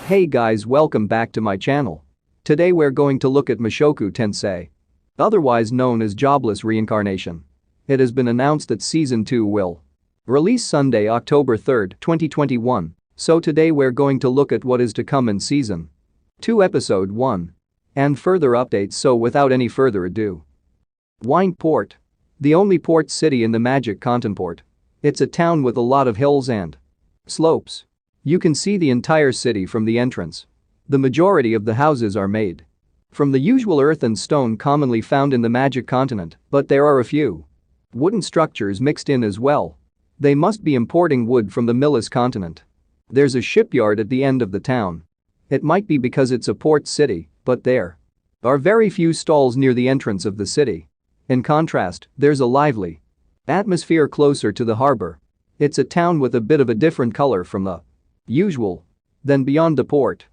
Hey guys, welcome back to my channel. Today we're going to look at Mushoku Tensei, otherwise known as Jobless Reincarnation. It has been announced that Season 2 will release Sunday, October 3, 2021, so today we're going to look at what is to come in Season 2 Episode 1 and further updates, so without any further ado. Wine Port. The only port city in the Magic Continent. It's a town with a lot of hills and slopes. You can see the entire city from the entrance. The majority of the houses are made from the usual earth and stone commonly found in the Magic Continent, but there are a few wooden structures mixed in as well. They must be importing wood from the Millis continent. There's a shipyard at the end of the town. It might be because it's a port city, but there are very few stalls near the entrance of the city. In contrast, there's a lively atmosphere closer to the harbor. It's a town with a bit of a different color from the usual. Then beyond the port.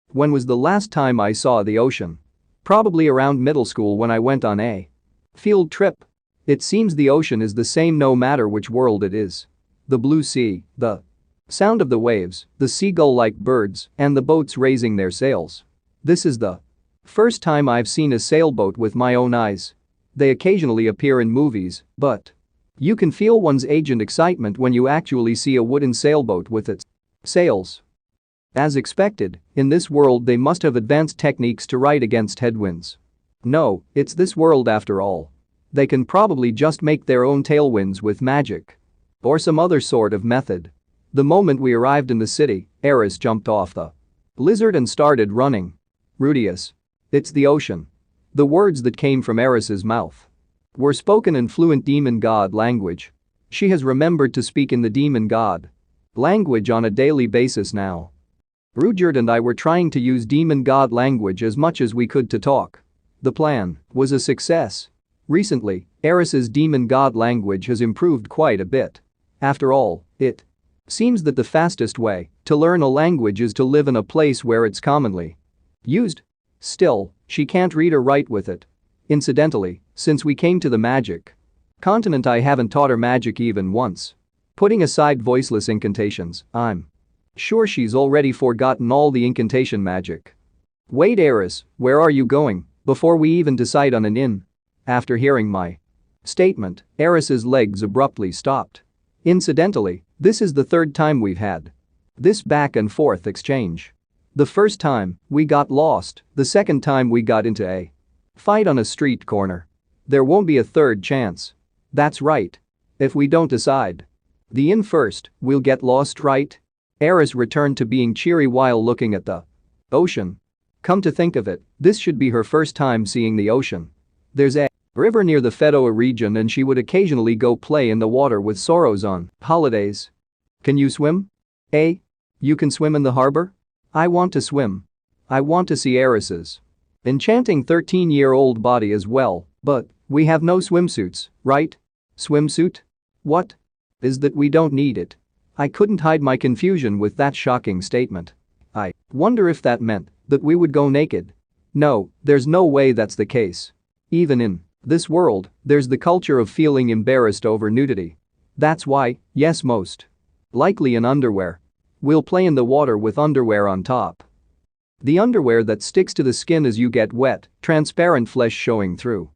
When was the last time I saw the ocean? Probably around middle school when I went on a field trip. It seems the ocean is the same no matter which world it is. The blue sea, the sound of the waves, the seagull-like birds, and the boats raising their sails. This is the first time I've seen a sailboat with my own eyes. They occasionally appear in movies, but you can feel one's age and excitement when you actually see a wooden sailboat with its sails. As expected, in this world they must have advanced techniques to ride against headwinds. No, it's this world after all. They can probably just make their own tailwinds with magic. Or some other sort of method. The moment we arrived in the city, Eris jumped off the lizard and started running. Rudius. It's the ocean. The words that came from Eris's mouth were spoken in fluent demon god language. She has remembered to speak in the demon god language on a daily basis now. Rudyard and I were trying to use demon god language as much as we could to talk. The plan was a success. Recently, Eris's demon god language has improved quite a bit. After all, it seems that the fastest way to learn a language is to live in a place where it's commonly used. Still, she can't read or write with it. Incidentally, since we came to the Magic Continent, I haven't taught her magic even once. Putting aside voiceless incantations, I'm sure she's already forgotten all the incantation magic. Wait, Eris, where are you going? Before we even decide on an inn. After hearing my statement, Eris's legs abruptly stopped. Incidentally, this is the third time we've had this back and forth exchange. The first time, we got lost. The second time we got into a fight on a street corner. There won't be a third chance. That's right. If we don't decide the inn first, we'll get lost, right? Eris returned to being cheery while looking at the ocean. Come to think of it, this should be her first time seeing the ocean. There's a river near the Fetoa region and she would occasionally go play in the water with Soros on holidays. Can you swim? You can swim in the harbor? I want to swim. I want to see Eris's enchanting 13-year-old body as well, but we have no swimsuits, right? Swimsuit? What? Is that we don't need it? I couldn't hide my confusion with that shocking statement. I wonder if that meant that we would go naked. No, there's no way that's the case. Even in this world, there's the culture of feeling embarrassed over nudity. That's why, yes, most likely in underwear. We'll play in the water with underwear on top. The underwear that sticks to the skin as you get wet, transparent flesh showing through.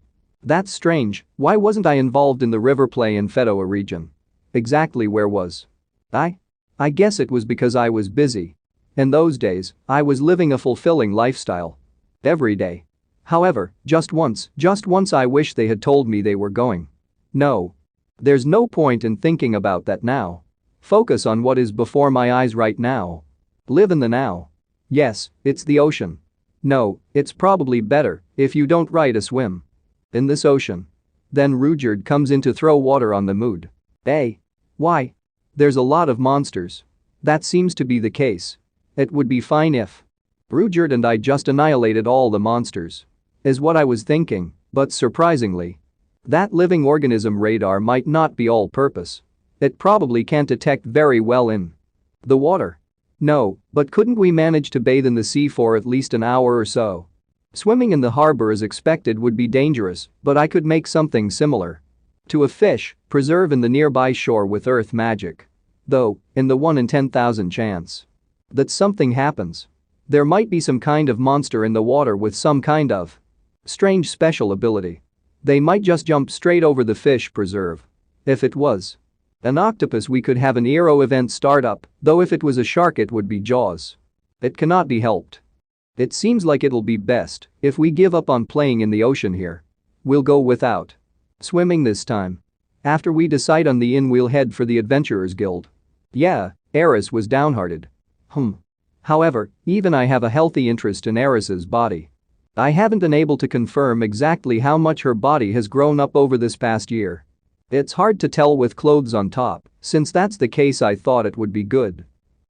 That's strange, why wasn't I involved in the river play in Fetoa region? Exactly where was I? I guess it was because I was busy. In those days, I was living a fulfilling lifestyle. Every day. However, just once I wish they had told me they were going. No. There's no point in thinking about that now. Focus on what is before my eyes right now. Live in the now. Yes, it's the ocean. No, it's probably better if you don't try to swim in this ocean. Then Rudyard comes in to throw water on the mood. Why? There's a lot of monsters. That seems to be the case. It would be fine if Rudyard and I just annihilated all the monsters. Is what I was thinking, but surprisingly, that living organism radar might not be all-purpose. It probably can't detect very well in the water. No, but couldn't we manage to bathe in the sea for at least an hour or so? Swimming in the harbor as expected would be dangerous, but I could make something similar to a fish preserve in the nearby shore with earth magic. Though, in the 1 in 10,000 chance that something happens, there might be some kind of monster in the water with some kind of strange special ability. They might just jump straight over the fish preserve. If it was an octopus, we could have an Eero event start up, though if it was a shark it would be Jaws. It cannot be helped. It seems like it'll be best if we give up on playing in the ocean here. We'll go without swimming this time. After we decide on the inn, we'll head for the Adventurers Guild. Yeah, Eris was downhearted. However, even I have a healthy interest in Eris's body. I haven't been able to confirm exactly how much her body has grown up over this past year. It's hard to tell with clothes on top, since that's the case. I thought it would be good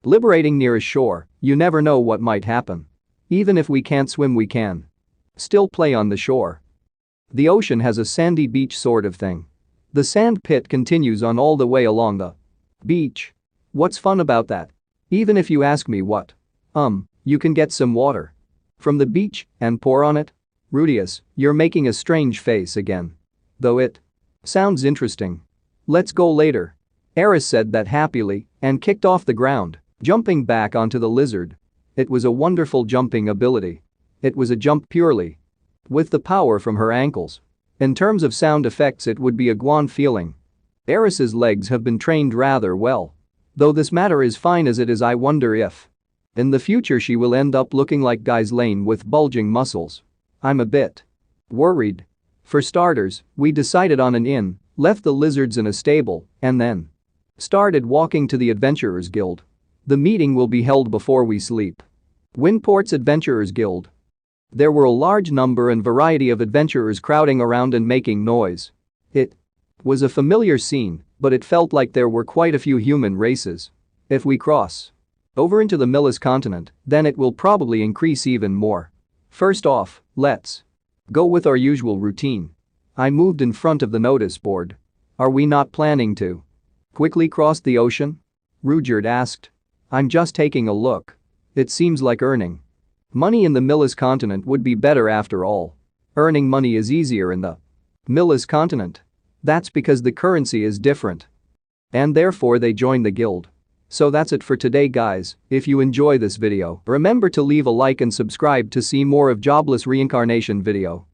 liberating near a shore. You never know what might happen. Even if we can't swim, we can still play on the shore. The ocean has a sandy beach sort of thing. The sand pit continues on all the way along the beach. What's fun about that? Even if you ask me what, you can get some water from the beach and pour on it. Rudius, you're making a strange face again. Though it sounds interesting. Let's go later. Eris said that happily and kicked off the ground, jumping back onto the lizard. It was a wonderful jumping ability. It was a jump purely with the power from her ankles. In terms of sound effects, it would be a guan feeling. Eris's legs have been trained rather well. Though this matter is fine as it is, I wonder if in the future she will end up looking like Guy's Lane with bulging muscles. I'm a bit worried. For starters, we decided on an inn, left the lizards in a stable, and then started walking to the Adventurers Guild. The meeting will be held before we sleep. Windport's Adventurers Guild. There were a large number and variety of adventurers crowding around and making noise. It was a familiar scene, but it felt like there were quite a few human races. If we cross over into the Millis continent, then it will probably increase even more. First off, let's go with our usual routine. I moved in front of the notice board. Are we not planning to quickly cross the ocean? Rudyard asked. I'm just taking a look. It seems like earning money in the Millis continent would be better after all. Earning money is easier in the Millis continent. That's because the currency is different. And therefore they join the guild. So that's it for today, guys. If you enjoy this video, remember to leave a like and subscribe to see more of Jobless Reincarnation video.